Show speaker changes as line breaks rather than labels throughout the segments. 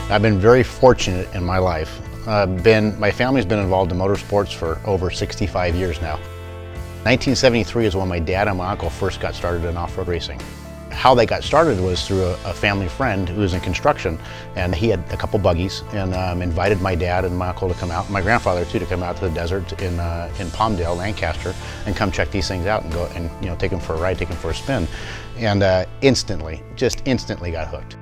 I've been very fortunate in my life. My family's been involved in motorsports for over 65 years now. 1973 is when my dad and my uncle first got started in off-road racing. How they got started was through a family friend who was in construction, and he had a couple buggies and invited my dad and my uncle to come out, and my grandfather too, to come out to the desert in Palmdale, Lancaster, and come check these things out and go and take them for a ride, take them for a spin, and just instantly got hooked.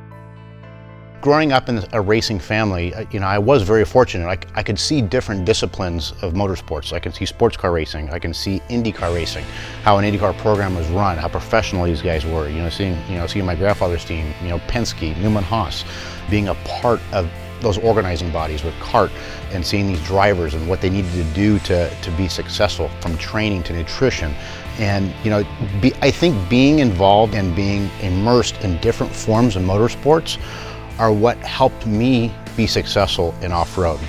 Growing up in a racing family, I was very fortunate. I could see different disciplines of motorsports. I can see sports car racing. I can see IndyCar racing, how an IndyCar program was run, how professional these guys were. Seeing my grandfather's team, Penske, Newman Haas, being a part of those organizing bodies with CART, and seeing these drivers and what they needed to do to be successful, from training to nutrition. And I think being involved and being immersed in different forms of motorsports are what helped me be successful in off-road.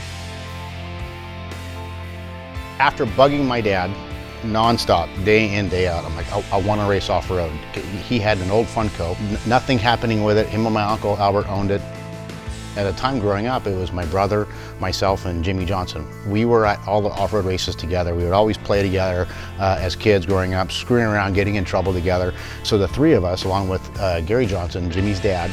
After bugging my dad nonstop, day in, day out, I'm like, I want to race off-road. He had an old Funko, nothing happening with it. Him and my Uncle Albert owned it. At the time growing up, it was my brother, myself, and Jimmy Johnson. We were at all the off-road races together. We would always play together as kids growing up, screwing around, getting in trouble together. So the three of us, along with Gary Johnson, Jimmy's dad,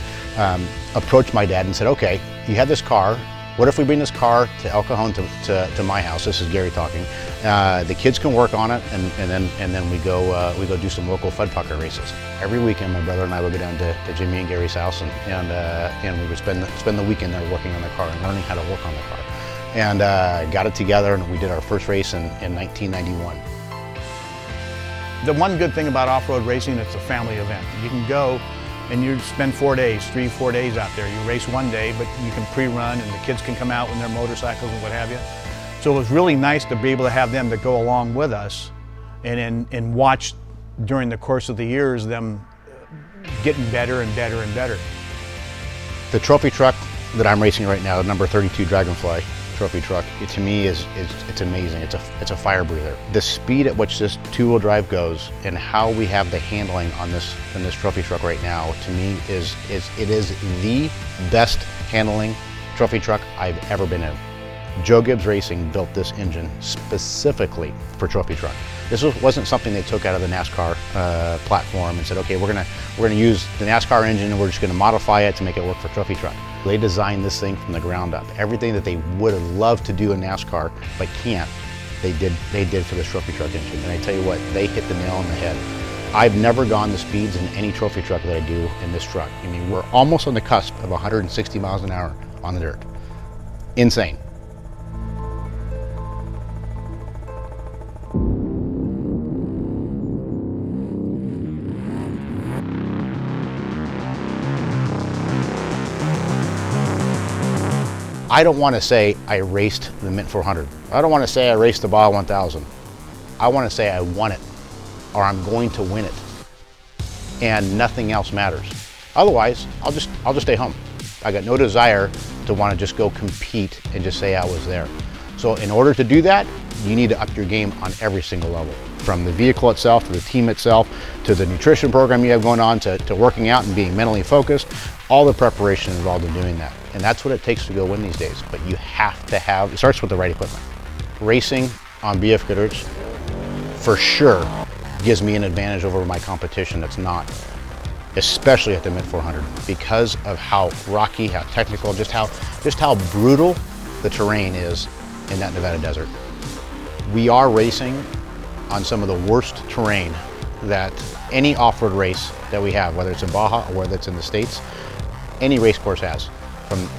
approached my dad and said, okay, you have this car. What if we bring this car to El Cajon to my house? This is Gary talking. The kids can work on it, and then we go do some local Fudpucker races. Every weekend, my brother and I would go down to Jimmy and Gary's house, and we would spend the weekend there working on the car and learning how to work on the car. And got it together, and we did our first race in 1991.
The one good thing about off-road racing, it's a family event. You can go and you spend 4 days, 3-4 days out there. You race one day, but you can pre-run, and the kids can come out with their motorcycles and what have you. So it was really nice to be able to have them to go along with us and watch during the course of the years them getting better and better and better.
The trophy truck that I'm racing right now, number 32 Dragonfly trophy truck, to me it's amazing. It's a fire breather. The speed at which this two-wheel drive goes and how we have the handling on this trophy truck right now, to me it is the best handling trophy truck I've ever been in. Joe Gibbs Racing built this engine specifically for trophy truck. This wasn't something they took out of the NASCAR platform and said, okay, we're gonna use the NASCAR engine and we're just gonna modify it to make it work for trophy truck. They designed this thing from the ground up. Everything that they would have loved to do in NASCAR but can't, they did for this trophy truck engine. And I tell you what, they hit the nail on the head. I've never gone the speeds in any trophy truck that I do in this truck. I mean, we're almost on the cusp of 160 miles an hour on the dirt. Insane. I don't want to say I raced the Mint 400. I don't want to say I raced the Baja 1000. I want to say I won it, or I'm going to win it, and nothing else matters. Otherwise, I'll just stay home. I got no desire to want to just go compete and just say I was there. So in order to do that, you need to up your game on every single level, from the vehicle itself to the team itself to the nutrition program you have going on to working out and being mentally focused. All the preparation involved in doing that. And that's what it takes to go win these days. But you have to have, it starts with the right equipment. Racing on BF Goodrich for sure gives me an advantage over my competition that's not, especially at the Mint 400, because of how rocky, how technical, just how brutal the terrain is in that Nevada desert. We are racing on some of the worst terrain that any off-road race that we have, whether it's in Baja or whether it's in the States, any race course has.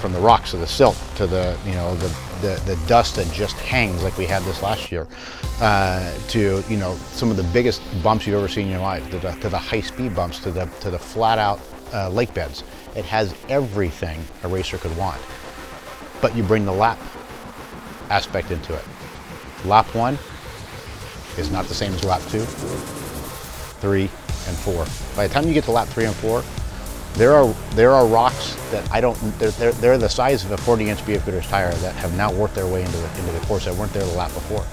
From the rocks to the silt to the dust that just hangs like we had this last year, to some of the biggest bumps you've ever seen in your life, to the high-speed bumps, to the flat-out lake beds. It has everything a racer could want, but you bring the lap aspect into it. Lap 1 is not the same as lap 2, 3, and 4. By the time you get to lap 3 and 4, there are rocks that they're the size of a 40-inch BF Goodrich tire that have now worked their way into the course that weren't there the lap before.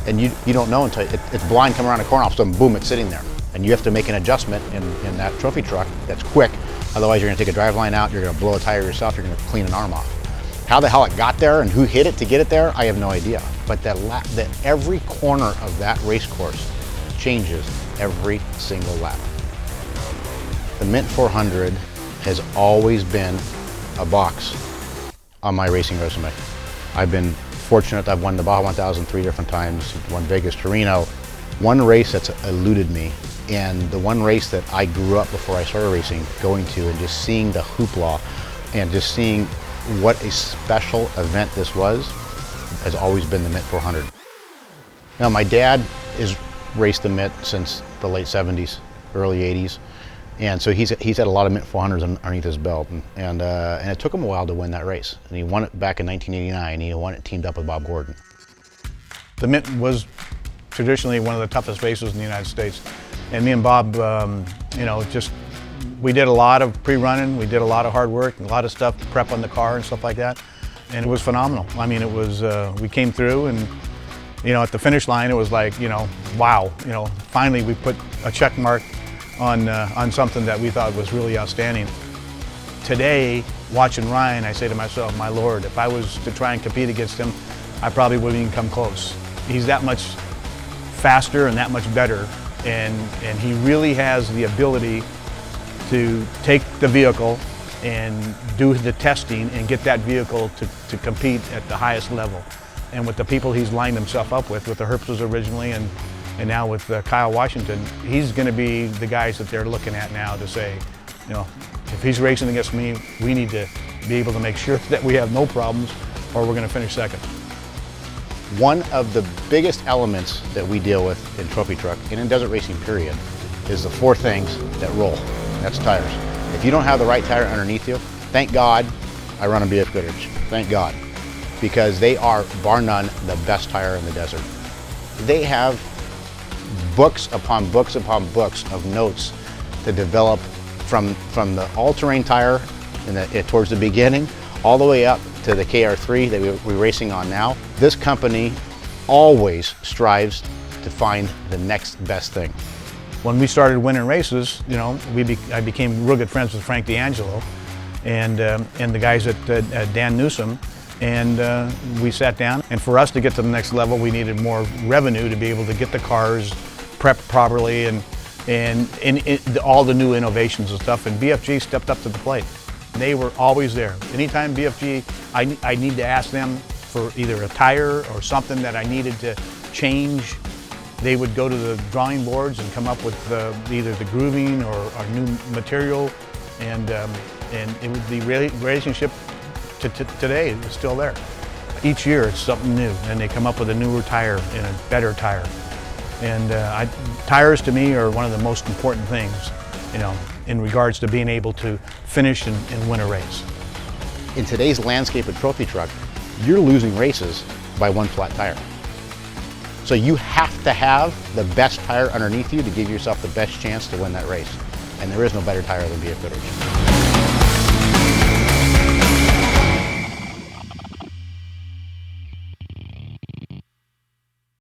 And you don't know until it's blind coming around a corner, all of a sudden, boom, it's sitting there. And you have to make an adjustment in that trophy truck that's quick Otherwise, you're gonna take a driveline out, you're gonna blow a tire yourself, you're gonna clean an arm off. How the hell it got there and who hit it to get it there, I have no idea. But that every corner of that race course changes every single lap. The Mint 400 has always been a box on my racing resume. I've been fortunate. I've won the Baja 1000 3 different times, won Vegas, Torino. One race that's eluded me, and the one race that I grew up before I started racing going to, and just seeing the hoopla and just seeing what a special event this was, has always been the Mint 400. Now, my dad has raced the Mint since the late 70s, early 80s. And so he's had a lot of Mint 400s underneath his belt, and it took him a while to win that race. And he won it back in 1989. He won it teamed up with Bob Gordon.
The Mint was traditionally one of the toughest races in the United States. And me and Bob, you know, we did a lot of pre-running, we did a lot of hard work, a lot of stuff to prep on the car and stuff like that. And it was phenomenal. I mean, it was, we came through, and, you know, at the finish line, it was like, you know, wow, you know, finally we put a check mark on something that we thought was really outstanding. Today, watching Ryan, I say to myself, my Lord, if I was to try and compete against him, I probably wouldn't even come close. He's that much faster and that much better, and he really has the ability to take the vehicle and do the testing and get that vehicle to compete at the highest level. And with the people he's lined himself up with the Herbstos originally, and now with Kyle Washington, he's going to be the guys that they're looking at now to say, you know, if he's racing against me, we need to be able to make sure that we have no problems, or we're going to finish second.
One of the biggest elements that we deal with in trophy truck and in desert racing period is the four things that roll. That's tires. If you don't have the right tire underneath you, thank God I run a BF Goodrich. Thank God. Because they are, bar none, the best tire in the desert. They have books upon books upon books of notes to develop from the all-terrain tire towards the beginning, all the way up to the KR3 that we're racing on now. This company always strives to find the next best thing.
When we started winning races, you know, I became real good friends with Frank D'Angelo and the guys at Dan Newsom, and we sat down. And for us to get to the next level, we needed more revenue to be able to get the cars prepped properly and all the new innovations and stuff. And BFG stepped up to the plate. They were always there. Anytime BFG, I need to ask them for either a tire or something that I needed to change, they would go to the drawing boards and come up with either the grooving or new material, and the relationship to today is still there. Each year it's something new, and they come up with a newer tire and a better tire. And tires to me are one of the most important things, you know, in regards to being able to finish and win a race.
In today's landscape of trophy truck, you're losing races by one flat tire. So you have to have the best tire underneath you to give yourself the best chance to win that race. And there is no better tire than BF Goodrich.